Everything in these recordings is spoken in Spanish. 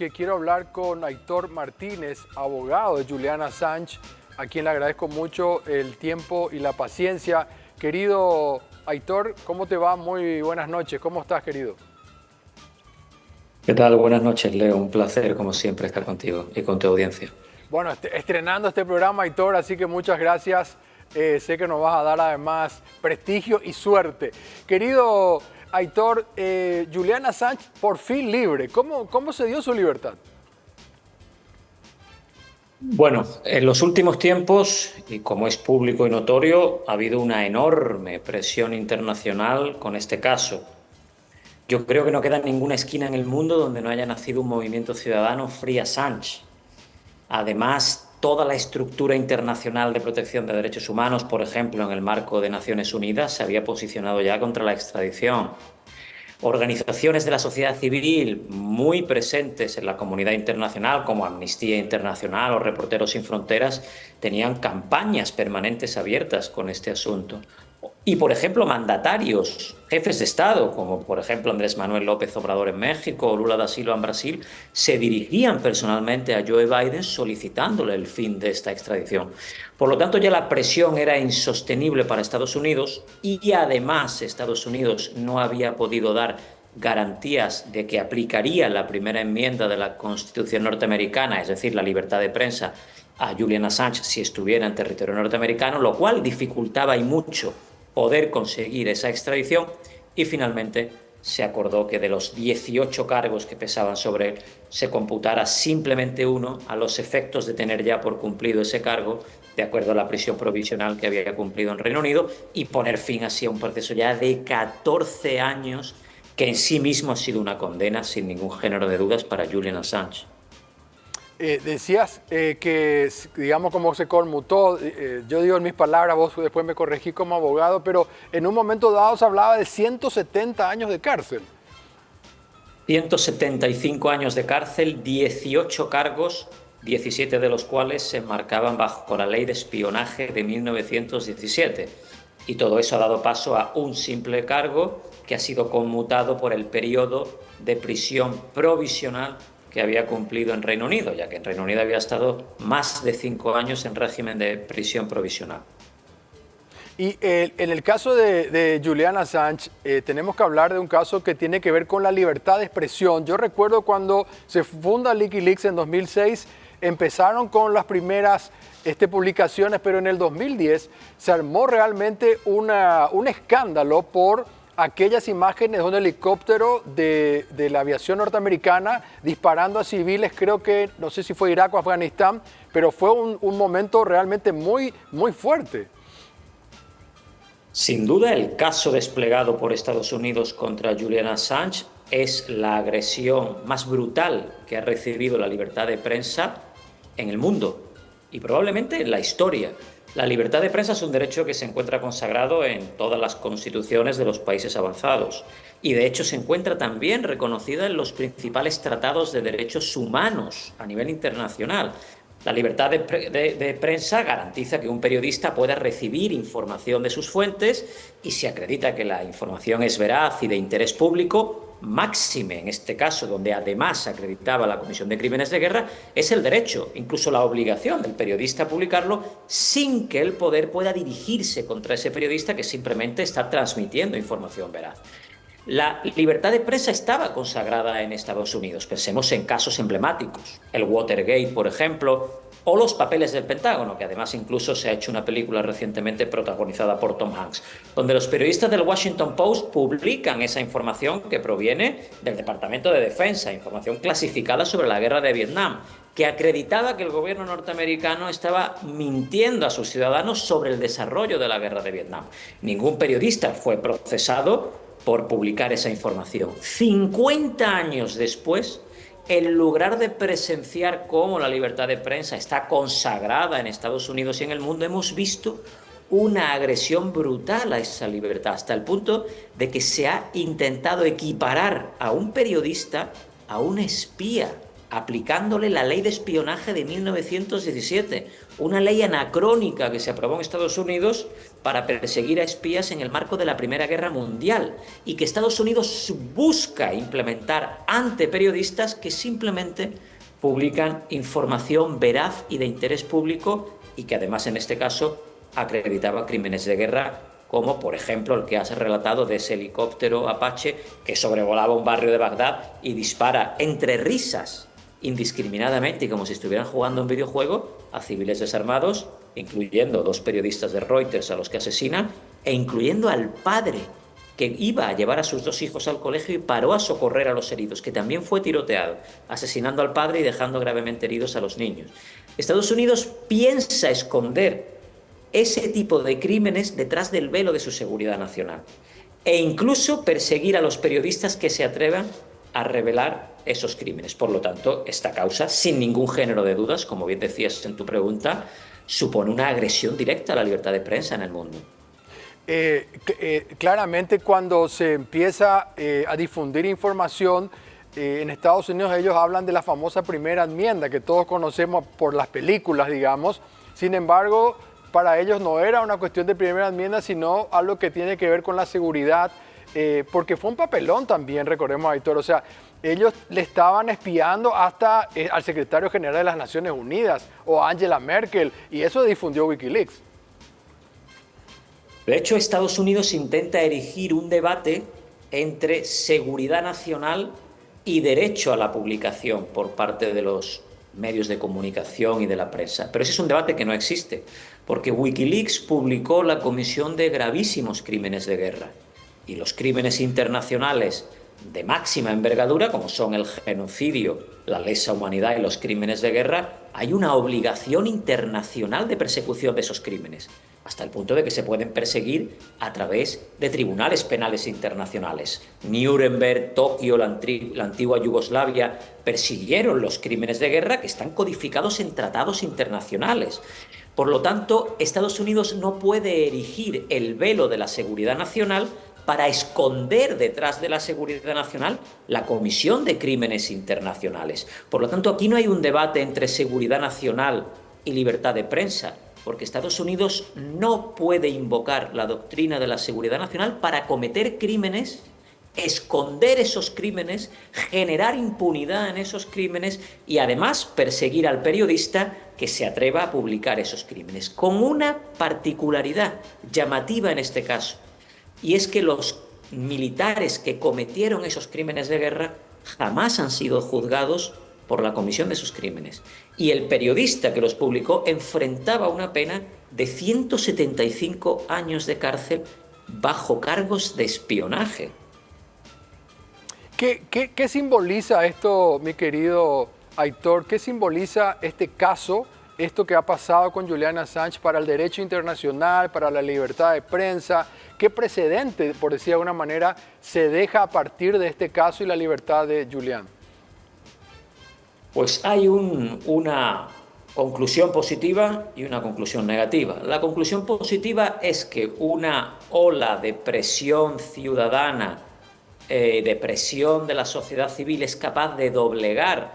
Que quiero hablar con Aitor Martínez, abogado de Julian Assange, a quien le agradezco mucho el tiempo y la paciencia. Querido Aitor, ¿cómo te va? Muy buenas noches. ¿Cómo estás, querido? ¿Qué tal? Buenas noches, Leo. Un placer, como siempre, estar contigo y con tu audiencia. Bueno, estrenando este programa, Aitor, así que muchas gracias. Sé que nos vas a dar además prestigio y suerte. Querido Aitor, Julian Assange por fin libre. ¿Cómo se dio su libertad? Bueno, en los últimos tiempos, y como es público y notorio, ha habido una enorme presión internacional con este caso. Yo creo que no queda ninguna esquina en el mundo donde no haya nacido un movimiento ciudadano Free Assange. Además, toda la estructura internacional de protección de derechos humanos, por ejemplo, en el marco de Naciones Unidas, se había posicionado ya contra la extradición. Organizaciones de la sociedad civil muy presentes en la comunidad internacional, como Amnistía Internacional o Reporteros Sin Fronteras, tenían campañas permanentes abiertas con este asunto. Y, por ejemplo, mandatarios, jefes de Estado, como por ejemplo Andrés Manuel López Obrador en México o Lula da Silva en Brasil, se dirigían personalmente a Joe Biden solicitándole el fin de esta extradición. Por lo tanto, ya la presión era insostenible para Estados Unidos y además Estados Unidos no había podido dar garantías de que aplicaría la primera enmienda de la Constitución norteamericana, es decir, la libertad de prensa, a Julian Assange si estuviera en territorio norteamericano, lo cual dificultaba y mucho poder conseguir esa extradición, y finalmente se acordó que de los 18 cargos que pesaban sobre él se computara simplemente uno a los efectos de tener ya por cumplido ese cargo de acuerdo a la prisión provisional que había cumplido en Reino Unido, y poner fin así a un proceso ya de 14 años que en sí mismo ha sido una condena sin ningún género de dudas para Julian Assange. Decías que, digamos, como se conmutó, yo digo en mis palabras, vos después me corregí como abogado, pero en un momento dado se hablaba de 170 años de cárcel. 175 años de cárcel, 18 cargos, 17 de los cuales se enmarcaban bajo la ley de espionaje de 1917. Y todo eso ha dado paso a un simple cargo que ha sido conmutado por el periodo de prisión provisional que había cumplido en Reino Unido, ya que en Reino Unido había estado más de 5 años en régimen de prisión provisional. Y en el caso de Julian Assange, tenemos que hablar de un caso que tiene que ver con la libertad de expresión. Yo recuerdo cuando se funda Wikileaks en 2006, empezaron con las primeras publicaciones, pero en el 2010 se armó realmente un escándalo por aquellas imágenes de un helicóptero de la aviación norteamericana disparando a civiles, creo que, no sé si fue Irak o Afganistán, pero fue un momento realmente muy, muy fuerte. Sin duda, el caso desplegado por Estados Unidos contra Julian Assange es la agresión más brutal que ha recibido la libertad de prensa en el mundo y probablemente en la historia. La libertad de prensa es un derecho que se encuentra consagrado en todas las constituciones de los países avanzados y de hecho se encuentra también reconocida en los principales tratados de derechos humanos a nivel internacional. La libertad de prensa garantiza que un periodista pueda recibir información de sus fuentes y si acredita que la información es veraz y de interés público, máxime en este caso, donde además acreditaba la Comisión de Crímenes de Guerra, es el derecho, incluso la obligación del periodista a publicarlo sin que el poder pueda dirigirse contra ese periodista que simplemente está transmitiendo información veraz. La libertad de prensa estaba consagrada en Estados Unidos. Pensemos en casos emblemáticos, el Watergate, por ejemplo, o los papeles del Pentágono, que además incluso se ha hecho una película recientemente protagonizada por Tom Hanks, donde los periodistas del Washington Post publican esa información que proviene del Departamento de Defensa, información clasificada sobre la guerra de Vietnam, que acreditaba que el gobierno norteamericano estaba mintiendo a sus ciudadanos sobre el desarrollo de la guerra de Vietnam. Ningún periodista fue procesado por publicar esa información. 50 años después, en lugar de presenciar cómo la libertad de prensa está consagrada en Estados Unidos y en el mundo, hemos visto una agresión brutal a esa libertad, hasta el punto de que se ha intentado equiparar a un periodista a un espía. aplicándole la ley de espionaje de 1917, una ley anacrónica que se aprobó en Estados Unidos para perseguir a espías en el marco de la Primera Guerra Mundial y que Estados Unidos busca implementar ante periodistas que simplemente publican información veraz y de interés público y que además en este caso acreditaba crímenes de guerra, como por ejemplo el que has relatado de ese helicóptero Apache que sobrevolaba un barrio de Bagdad y dispara entre risas indiscriminadamente y como si estuvieran jugando un videojuego a civiles desarmados, incluyendo 2 periodistas de Reuters a los que asesinan e incluyendo al padre que iba a llevar a sus 2 hijos al colegio y paró a socorrer a los heridos, que también fue tiroteado, asesinando al padre y dejando gravemente heridos a los niños. Estados Unidos piensa esconder ese tipo de crímenes detrás del velo de su seguridad nacional e incluso perseguir a los periodistas que se atrevan a revelar esos crímenes. Por lo tanto, esta causa, sin ningún género de dudas, como bien decías en tu pregunta, supone una agresión directa a la libertad de prensa en el mundo. Claramente cuando se empieza a difundir información, en Estados Unidos ellos hablan de la famosa primera enmienda que todos conocemos por las películas, digamos. Sin embargo, para ellos no era una cuestión de primera enmienda, sino algo que tiene que ver con la seguridad, porque fue un papelón también, recordemos, Aitor. O sea, ellos le estaban espiando hasta al secretario general de las Naciones Unidas o a Angela Merkel, y eso difundió Wikileaks. De hecho, Estados Unidos intenta erigir un debate entre seguridad nacional y derecho a la publicación por parte de los medios de comunicación y de la prensa. Pero ese es un debate que no existe, porque Wikileaks publicó la comisión de gravísimos crímenes de guerra y los crímenes internacionales de máxima envergadura, como son el genocidio, la lesa humanidad y los crímenes de guerra. Hay una obligación internacional de persecución de esos crímenes, hasta el punto de que se pueden perseguir a través de tribunales penales internacionales. Nuremberg, Tokio, la antigua Yugoslavia persiguieron los crímenes de guerra que están codificados en tratados internacionales. Por lo tanto, Estados Unidos no puede erigir el velo de la seguridad nacional para esconder detrás de la seguridad nacional la comisión de crímenes internacionales. Por lo tanto, aquí no hay un debate entre seguridad nacional y libertad de prensa, porque Estados Unidos no puede invocar la doctrina de la seguridad nacional para cometer crímenes, esconder esos crímenes, generar impunidad en esos crímenes y además perseguir al periodista que se atreva a publicar esos crímenes, con una particularidad llamativa en este caso, y es que los militares que cometieron esos crímenes de guerra jamás han sido juzgados por la comisión de esos crímenes. Y el periodista que los publicó enfrentaba una pena de 175 años de cárcel bajo cargos de espionaje. ¿Qué simboliza esto, mi querido Aitor? ¿Qué simboliza este caso, esto que ha pasado con Julian Assange para el derecho internacional, para la libertad de prensa? ¿Qué precedente, por decir de alguna manera, se deja a partir de este caso y la libertad de Julian? Pues hay una conclusión positiva y una conclusión negativa. La conclusión positiva es que una ola de presión ciudadana, de presión de la sociedad civil es capaz de doblegar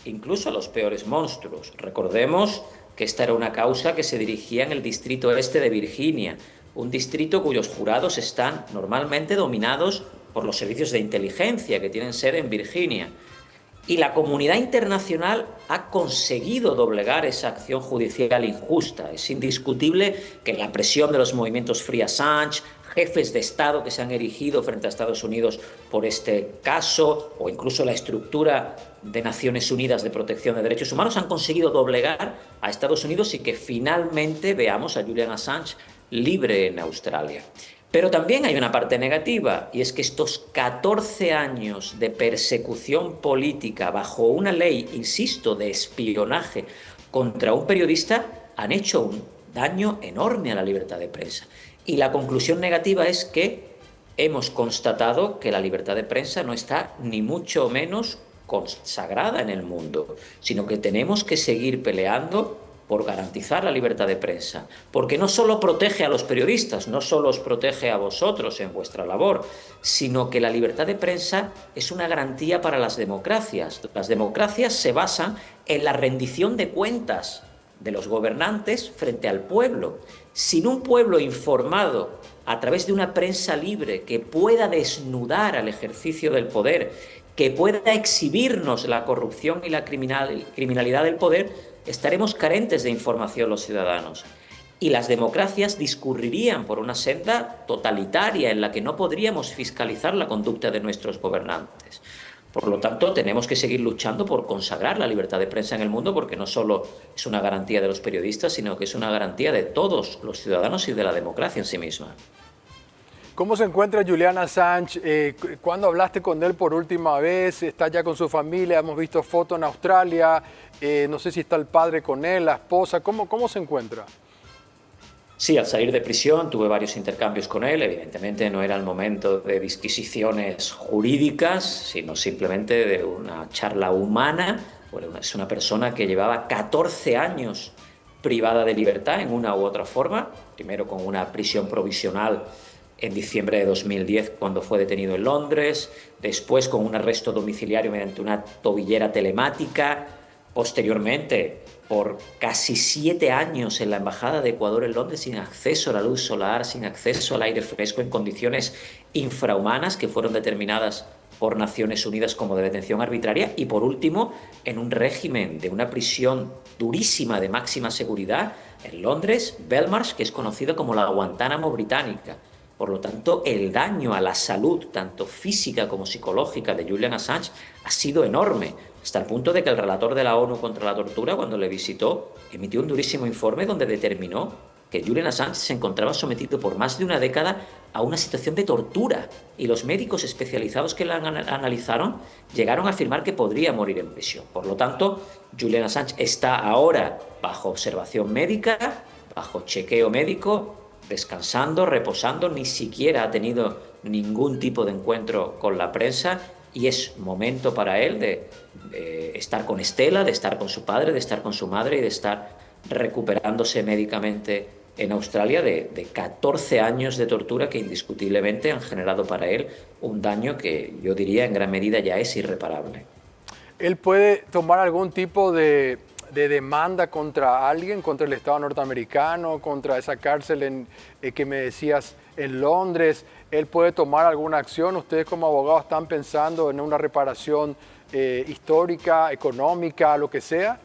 incluso a los peores monstruos. Recordemos que esta era una causa que se dirigía en el distrito este de Virginia, un distrito cuyos jurados están normalmente dominados por los servicios de inteligencia que tienen sede en Virginia. Y la comunidad internacional ha conseguido doblegar esa acción judicial injusta. Es indiscutible que la presión de los movimientos Free Assange, jefes de Estado que se han erigido frente a Estados Unidos por este caso, o incluso la estructura de Naciones Unidas de Protección de Derechos Humanos, han conseguido doblegar a Estados Unidos y que finalmente veamos a Julian Assange libre en Australia. Pero también hay una parte negativa, y es que estos 14 años de persecución política bajo una ley, insisto, de espionaje contra un periodista han hecho un daño enorme a la libertad de prensa. Y la conclusión negativa es que hemos constatado que la libertad de prensa no está ni mucho menos consagrada en el mundo, sino que tenemos que seguir peleando por garantizar la libertad de prensa, porque no solo protege a los periodistas, no solo os protege a vosotros en vuestra labor, sino que la libertad de prensa es una garantía para las democracias. Las democracias se basan en la rendición de cuentas de los gobernantes frente al pueblo. Sin un pueblo informado a través de una prensa libre que pueda desnudar al ejercicio del poder, que pueda exhibirnos la corrupción y la criminalidad del poder, estaremos carentes de información los ciudadanos. Y las democracias discurrirían por una senda totalitaria en la que no podríamos fiscalizar la conducta de nuestros gobernantes. Por lo tanto, tenemos que seguir luchando por consagrar la libertad de prensa en el mundo, porque no solo es una garantía de los periodistas, sino que es una garantía de todos los ciudadanos y de la democracia en sí misma. ¿Cómo se encuentra Julian Assange? ¿Cuándo hablaste con él por última vez? ¿Está ya con su familia? Hemos visto fotos en Australia. No sé si está el padre con él, la esposa. ¿Cómo se encuentra? Sí, al salir de prisión tuve varios intercambios con él. Evidentemente no era el momento de disquisiciones jurídicas, sino simplemente de una charla humana. Bueno, es una persona que llevaba 14 años privada de libertad en una u otra forma. Primero con una prisión provisional en diciembre de 2010, cuando fue detenido en Londres, después con un arresto domiciliario mediante una tobillera telemática, posteriormente por casi 7 años en la Embajada de Ecuador en Londres, sin acceso a la luz solar, sin acceso al aire fresco, en condiciones infrahumanas que fueron determinadas por Naciones Unidas como de detención arbitraria, y por último, en un régimen de una prisión durísima de máxima seguridad en Londres, Belmarsh, que es conocido como la Guantánamo británica. Por lo tanto, el daño a la salud, tanto física como psicológica, de Julian Assange ha sido enorme, hasta el punto de que el relator de la ONU contra la tortura, cuando le visitó, emitió un durísimo informe donde determinó que Julian Assange se encontraba sometido por más de una década a una situación de tortura, y los médicos especializados que la analizaron llegaron a afirmar que podría morir en prisión. Por lo tanto, Julian Assange está ahora bajo observación médica, bajo chequeo médico, descansando, reposando, ni siquiera ha tenido ningún tipo de encuentro con la prensa, y es momento para él de estar con Estela, de estar con su padre, de estar con su madre y de estar recuperándose médicamente en Australia de 14 años de tortura que indiscutiblemente han generado para él un daño que yo diría en gran medida ya es irreparable. ¿Él puede tomar algún tipo de demanda contra alguien, contra el Estado norteamericano, contra esa cárcel que me decías en Londres? ¿Él puede tomar alguna acción? ¿Ustedes como abogados están pensando en una reparación histórica, económica, lo que sea?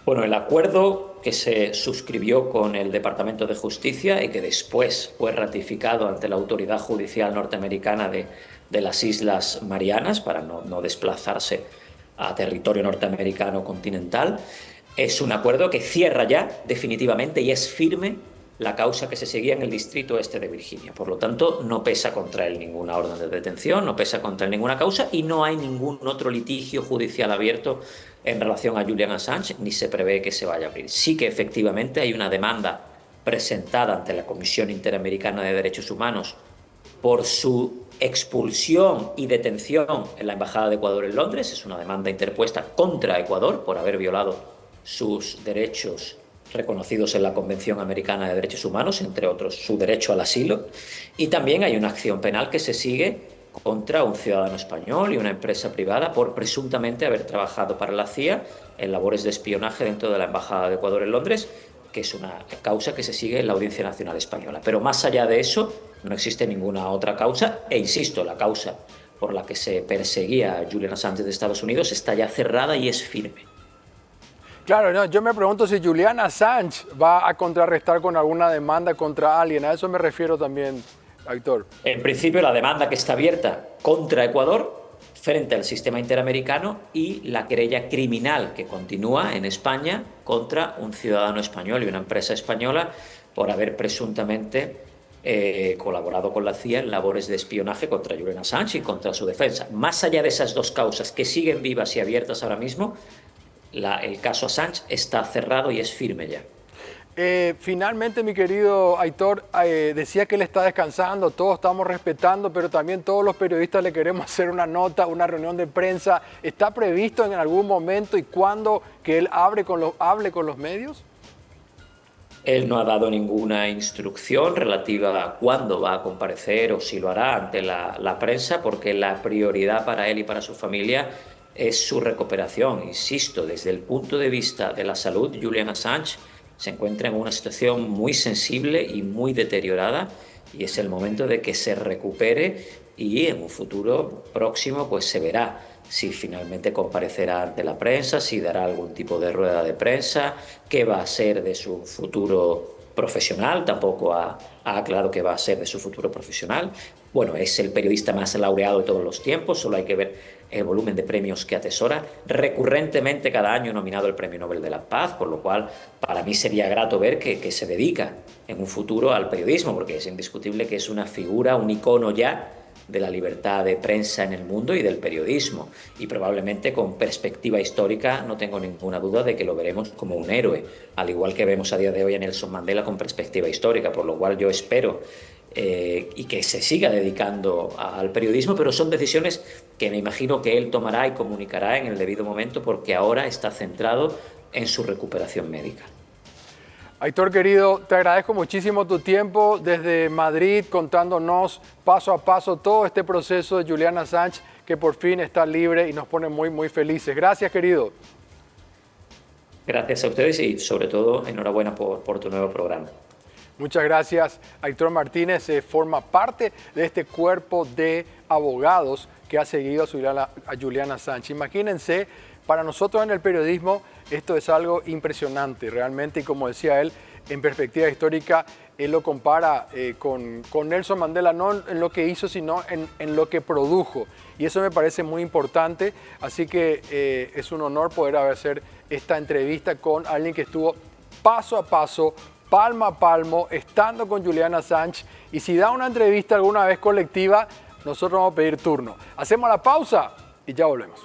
Bueno, el acuerdo que se suscribió con el Departamento de Justicia y que después fue ratificado ante la autoridad judicial norteamericana de las Islas Marianas, para no desplazarse a territorio norteamericano continental, es un acuerdo que cierra ya definitivamente y es firme la causa que se seguía en el distrito este de Virginia. Por lo tanto, no pesa contra él ninguna orden de detención, no pesa contra él ninguna causa, y no hay ningún otro litigio judicial abierto en relación a Julian Assange, ni se prevé que se vaya a abrir. Sí que efectivamente hay una demanda presentada ante la Comisión Interamericana de Derechos Humanos por su expulsión y detención en la Embajada de Ecuador en Londres. Es una demanda interpuesta contra Ecuador por haber violado sus derechos reconocidos en la Convención Americana de Derechos Humanos, entre otros su derecho al asilo, y también hay una acción penal que se sigue contra un ciudadano español y una empresa privada por presuntamente haber trabajado para la CIA en labores de espionaje dentro de la Embajada de Ecuador en Londres, que es una causa que se sigue en la Audiencia Nacional Española. Pero más allá de eso, no existe ninguna otra causa, e insisto, la causa por la que se perseguía a Julian Assange de Estados Unidos está ya cerrada y es firme. Claro, no, yo me pregunto si Julian Assange va a contrarrestar con alguna demanda contra alguien. A eso me refiero también, Héctor. En principio, la demanda que está abierta contra Ecuador frente al sistema interamericano y la querella criminal que continúa en España contra un ciudadano español y una empresa española por haber presuntamente colaborado con la CIA en labores de espionaje contra Julian Assange y contra su defensa. Más allá de esas dos causas que siguen vivas y abiertas ahora mismo, el caso Assange está cerrado y es firme ya. Finalmente, mi querido Aitor, decía que él está descansando, todos estamos respetando, pero también todos los periodistas le queremos hacer una nota, una reunión de prensa. ¿Está previsto en algún momento y cuándo que él hable con los medios? Él no ha dado ninguna instrucción relativa a cuándo va a comparecer o si lo hará ante la prensa, porque la prioridad para él y para su familia es su recuperación. Insisto, desde el punto de vista de la salud, Julian Assange se encuentra en una situación muy sensible y muy deteriorada, y es el momento de que se recupere, y en un futuro próximo pues se verá si finalmente comparecerá ante la prensa, si dará algún tipo de rueda de prensa, qué va a ser de su futuro profesional. Tampoco ha aclarado qué va a ser de su futuro profesional. Bueno, es el periodista más laureado de todos los tiempos, solo hay que ver el volumen de premios que atesora, recurrentemente cada año nominado al Premio Nobel de la Paz, por lo cual para mí sería grato ver que se dedica en un futuro al periodismo, porque es indiscutible que es una figura, un icono ya de la libertad de prensa en el mundo y del periodismo, y probablemente con perspectiva histórica no tengo ninguna duda de que lo veremos como un héroe, al igual que vemos a día de hoy a Nelson Mandela con perspectiva histórica, por lo cual yo espero y que se siga dedicando al periodismo, pero son decisiones que me imagino que él tomará y comunicará en el debido momento, porque ahora está centrado en su recuperación médica. Aitor, querido, te agradezco muchísimo tu tiempo desde Madrid, contándonos paso a paso todo este proceso de Julian Assange, que por fin está libre y nos pone muy, muy felices. Gracias, querido. Gracias a ustedes y sobre todo enhorabuena por tu nuevo programa. Muchas gracias. Aitor Martínez forma parte de este cuerpo de abogados que ha seguido a Julian Assange. Imagínense, para nosotros en el periodismo esto es algo impresionante realmente, y como decía él, en perspectiva histórica, él lo compara con Nelson Mandela, no en lo que hizo, sino en lo que produjo. Y eso me parece muy importante, así que es un honor poder hacer esta entrevista con alguien que estuvo paso a paso, palmo a palmo, estando con Julian Assange, y si da una entrevista alguna vez colectiva, nosotros vamos a pedir turno. Hacemos la pausa y ya volvemos.